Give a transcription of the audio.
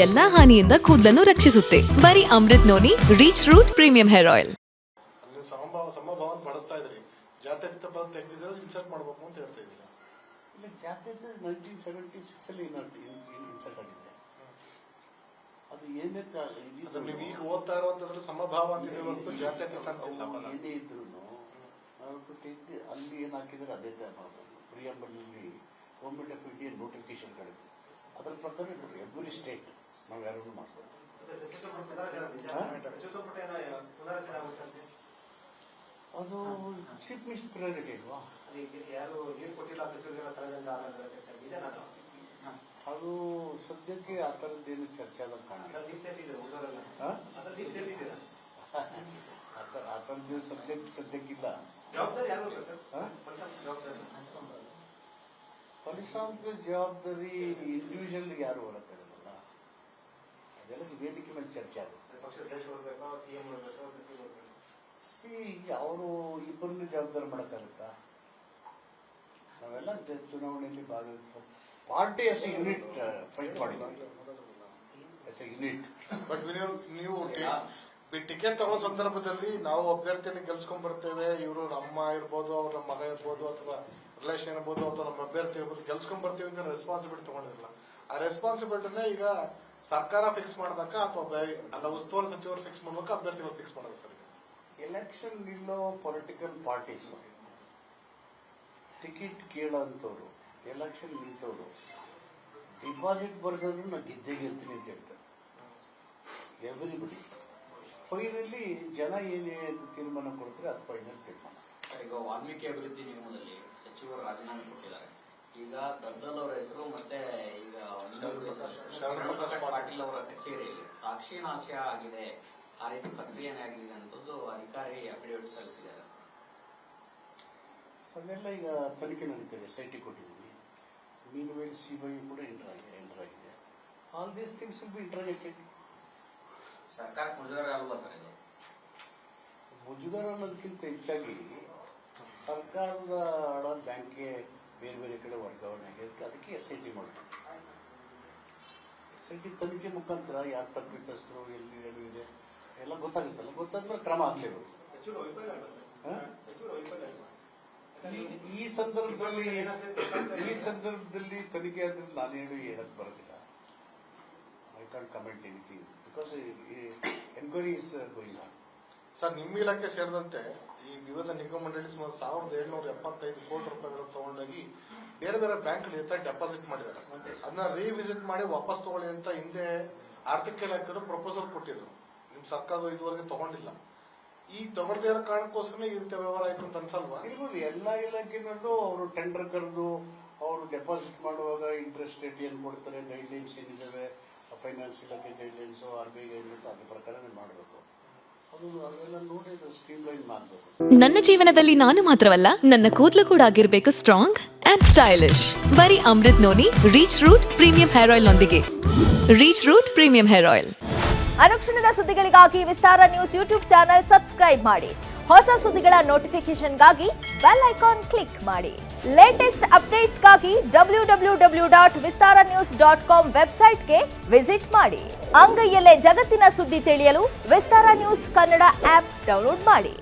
ಎಲ್ಲಾ ಹಾನಿಯಿಂದ ಕೂದಲನ್ನು ರಕ್ಷಿಸುತ್ತೆ. ಬರೀ Amrut noni reach root premium hair oil. ಸಮಭಾವನ ಬಳಸ್ತಾ ಇದ್ರಿ, ಜಾತ್ಯತೀತ ಪದ ತೆಗೆದಿದ್ರೆ ಇನ್ಸರ್ಟ್ ಮಾಡಬೇಕು ಅಂತ ಹೇಳ್ತಾ ಇದ್ದೀರಾ. ಇಲ್ಲ, ಜಾತ್ಯತೀತ 1976 ಅಲ್ಲಿ ಇನ್ಸರ್ಟ್ ಆಗಿದೆ. ಅದು ಏನೇ ನೀವು ಈಗ ಓದ್ತಾ ಇರುವಂತದ್ರಲ್ಲಿ ಸಮಭಾವ ಅಂತಿದೆ ಹೊರತು ಜಾತ್ಯತೀತ ಅಂತ ಏನೇ ಇದ್ರು ತೆಗೆದು ಅಲ್ಲಿ ಏನು ಹಾಕಿದ್ರೆ ಅದೇ ತರ ಮಾಡಬೇಕು. ಪ್ರಿಯಂಬಲಲ್ಲಿ ಗೌರ್ಮೆಂಟ್ ಆಫ್ ಇಂಡಿಯಾ ನೋಟಿಫಿಕೇಶನ್ ಗಳಿದೆ, ಅದರ ಪ್ರಕಾರ ಎವ್ರಿ ಸ್ಟೇಟ್ ನಾವು ಯಾರು ಮಾಡ್ಬೋದು. ಅದು ಚೀಫ್ ಮಿನಿಸ್ಟರ್ ಪ್ರಯಾರಿಟಿ ಅಲ್ವಾ? ಅದು ಸದ್ಯಕ್ಕೆ ಆ ಥರದ್ದೇನು ಚರ್ಚೆ ಆದ ಕಾರಣ ಆ ಥರದ್ದು ಸದ್ಯಕ್ಕಿಲ್ಲ. ಫಲಿತಾಂಶದ ಜವಾಬ್ದಾರಿ ಇಂಡಿವಿಜುವಲ್ ಯಾರು ಹೊರಕ್ಕಾಗಲ್ಲ, ಅದೆಲ್ಲ ವೇದಿಕೆ ಮೇಲೆ ಚರ್ಚೆ ಆಗುತ್ತೆ. ಅವರು ಇಬ್ಬರನ್ನ ಜವಾಬ್ದಾರಿ ಮಾಡೋಕ್ಕಾಗುತ್ತಾ? ನಾವೆಲ್ಲ ಚುನಾವಣೆಯಲ್ಲಿ ಭಾಗವಹಿಸ್ತೀವಿ. Party S A unit fight ಮಾಡಿದ್ವಿ, ಎಸ್ ಎ ಯೂನಿಟ್. ಬಟ್ ನೀವು ಟಿಕೆಟ್ ತಗೊಳ್ಳೋ ಸಂದರ್ಭದಲ್ಲಿ ನಾವು ಅಭ್ಯರ್ಥಿಯನ್ನು ಗೆಲ್ಸ್ಕೊಂಡ್ ಬರ್ತೇವೆ, ಇವರು ನಮ್ಮ ಇರ್ಬೋದು, ಅವ್ರ ನಮ್ಮ ಮಗ ಇರ್ಬೋದು, ಅಥವಾ ರಿಲೇಷನ್ ಇರ್ಬೋದು, ಅಥವಾ ನಮ್ಮ ಅಭ್ಯರ್ಥಿ ಇರ್ಬೋದು, ಗೆಲ್ಸ್ಕೊಂಡ್ ಬರ್ತೀವಿ ಅಂತ ರೆಸ್ಪಾನ್ಸಿಬಿಲಿಟಿ ತಗೊಂಡಿರಲ್ಲ. ಆ ರೆಸ್ಪಾನ್ಸಿಬಿಲಿಟಿನ ಈಗ ಸರ್ಕಾರ ಫಿಕ್ಸ್ ಮಾಡ್ಬೇಕಾ ಅಥವಾ ಅಲ್ಲ ಉಸ್ತುವಾರಿ ಸಚಿವರು ಫಿಕ್ಸ್ ಮಾಡ್ಬೇಕಾ, ಅಭ್ಯರ್ಥಿಗಳು ಫಿಕ್ಸ್ ಮಾಡ್ಬೇಕು ಸರ್? ಎಲೆಕ್ಷನ್ ನಿಲ್ಲೋ ಪೊಲಿಟಿಕಲ್ ಪಾರ್ಟೀಸ್ ಟಿಕೆಟ್ ಕೇಳೋಂಥವ್ರು, ಎಲೆಕ್ಷನ್ ನಿಂತವ್ರು ಡಿಪಾಸಿಟ್ ಬರ್ದವ್ರು ನಾ ಗೆದ್ದೇ ಗೆಲ್ತೀನಿ ಅಂತ ಹೇಳ್ತಾರೆ. ಎವ್ರಿಬಡಿ ಫೈನಲಿ ಜನ ಏನು ತೀರ್ಮಾನ ಕೊಡ್ತಾರೆ ಅದು ಫೈನಲ್ ತೀರ್ಮಾನ. ಈಗ ವಾಲ್ಮೀಕಿ ಅಭಿವೃದ್ಧಿ ನಿಗಮದಲ್ಲಿ ಸಚಿವರು ರಾಜೀನಾಮೆ ಕೊಟ್ಟಿದ್ದಾರೆ. ಈಗ ದದ್ದಲ್ ಅವರ ಹೆಸರು ಮತ್ತೆ ಈಗ ಪಾಟೀಲ್ ಅವರ ಕಚೇರಿಯಲ್ಲಿ ಸಾಕ್ಷಿ ನಾಶ ಆಗಿದೆ, ಆ ರೀತಿ ಪ್ರಕ್ರಿಯೆನೇ ಆಗಿದೆ ಅಂತದ್ದು ಅಧಿಕಾರಿ ಅಫಿಡೇವಿಟ್ ಸಲ್ಲಿಸಿದ್ದಾರೆ. ಅದೆಲ್ಲ ಈಗ ತನಿಖೆ ನಡೀತಾರೆ, SIT ಕೊಟ್ಟಿದ್ದೀವಿ. ಮೀನ್ವೇಲ್ CBI ಕೂಡ ಎಂಟರ್ ಆಗಿದೆ. All these things will be interrogated. ಸರ್ಕಾರಕ್ಕೆ ಮುಜುಗರ ಅಲ್ವಾ ಸರ್ ಇದು? ಮುಜುಗರ ಅನ್ನೋದಕ್ಕಿಂತ ಹೆಚ್ಚಾಗಿ ಸರ್ಕಾರದ ಹಣ ಬ್ಯಾಂಕ್ಗೆ ಬೇರೆ ಬೇರೆ ಕಡೆ ವರ್ಗಾವಣೆ ಆಗಿದೆ, ಅದಕ್ಕೆ SIT ಮಾಡ್ತೀವಿ. SIT ತನಿಖೆ ಮುಖಾಂತರ ಯಾರು ತಪ್ಪಿತಸ್ಥರು, ಎಲ್ಲಿ ಇದೆ ಎಲ್ಲ ಗೊತ್ತಾಗುತ್ತಲ್ಲ. ಗೊತ್ತಾದ್ಮೇಲೆ ಕ್ರಮ ಆಗ್ಲೇಬೇಕು. ಈ ಸಂದರ್ಭದಲ್ಲಿ ತನಿಖೆ ಆದ್ರೆ ನಾನು ಹೇಳಕ್ ಬರೋದಿಲ್ಲ. I can't comment anything because enquiry is going on. Sir, ನಿಮ್ಮ ಇಲಾಖೆ ಸೇರಿದಂತೆ ಈ ವಿವಿಧ ನಿಗಮ ಮಂಡಳಿ ಸುಮಾರು 1775 ಕೋಟಿ ರೂಪಾಯಿಗಳು ತಗೊಂಡೋಗಿ ಬೇರೆ ಬೇರೆ ಬ್ಯಾಂಕ್ಗಳು ಡೆಪಾಸಿಟ್ ಮಾಡಿದ್ದಾರೆ. ಅದನ್ನ ರಿವಿಸಿಟ್ ಮಾಡಿ ವಾಪಸ್ ತಗೊಳ್ಳಿ ಅಂತ ಹಿಂದೆ ಆರ್ಥಿಕ ಇಲಾಖೆಯವರು ಪ್ರಪೋಸಲ್ ಕೊಟ್ಟಿದ್ರು. ನಿಮ್ ಸರ್ಕಾರ ಇದುವರೆಗೆ ತಗೊಂಡಿಲ್ಲ. ಈ ತಗೊಳ್ದೇ ಇರೋ ಕಾರಣಕ್ಕೋಸ್ಕರ ಈ ರೀತಿ ವ್ಯವಹಾರ ಆಯ್ತು ಅಂತ ಅನ್ಸಲ್ವಾ? ಇರ್ಬೋದು. ಎಲ್ಲಾ ಇಲಾಖೆನಲ್ಲೂ ಅವರು ಟೆಂಡರ್ ಕರೆದು ಅವರು ಡೆಪಾಸಿಟ್ ಮಾಡುವಾಗ ಇಂಟ್ರೆಸ್ಟ್ ರೇಟ್ ಏನ್ ಕೊಡ್ತಾರೆ, ಗೈಡ್ಲೈನ್ಸ್ ಏನಿದಾವೆ, ಫೈನಾನ್ಸ್ ಇಲಾಖೆ ಗೈಡ್ಲೈನ್ಸ್, RBI ಗೈಡ್ಲೈನ್ಸ್, ಅದ್ರ ಪ್ರಕಾರನೇ ಮಾಡಬೇಕು. ಅದೆಲ್ಲ ನೋಡಿ ಸ್ಟ್ರೀಮ್ ಲೈನ್ ಮಾಡಬೇಕು. ನನ್ನ ಜೀವನದಲ್ಲಿ ನಾನು ಮಾತ್ರವಲ್ಲ, ನನ್ನ ಕೂದಲು ಕೂಡ ಆಗಿರ್ಬೇಕು ಸ್ಟ್ರಾಂಗ್ ಅಂಡ್ ಸ್ಟೈಲಿಶ್. ಬರೀ Amrut noni reach root premium hair oil ನೊಂದಿಗೆ. Reach root premium hair oil. ಅನುಕ್ಷಣದ ಸುದ್ದಿಗಳಿಗಾಗಿ Vistara news YouTube channel subscribe ಮಾಡಿ. ಹೊಸ ಸುದ್ದಿಗಳ ನೋಟಿಫಿಕೇಶನ್ಗಾಗಿ ಬೆಲ್ ಐಕಾನ್ ಕ್ಲಿಕ್ ಮಾಡಿ. ಲೇಟೆಸ್ಟ್ ಅಪ್ಡೇಟ್ಸ್ಗಾಗಿ www.vistaranews.com ವೆಬ್ಸೈಟ್ಗೆ ವಿಸಿಟ್ ಮಾಡಿ. ಅಂಗೈಯಲ್ಲೇ ಜಗತ್ತಿನ ಸುದ್ದಿ ತಿಳಿಯಲು Vistara news Kannada app download ಮಾಡಿ.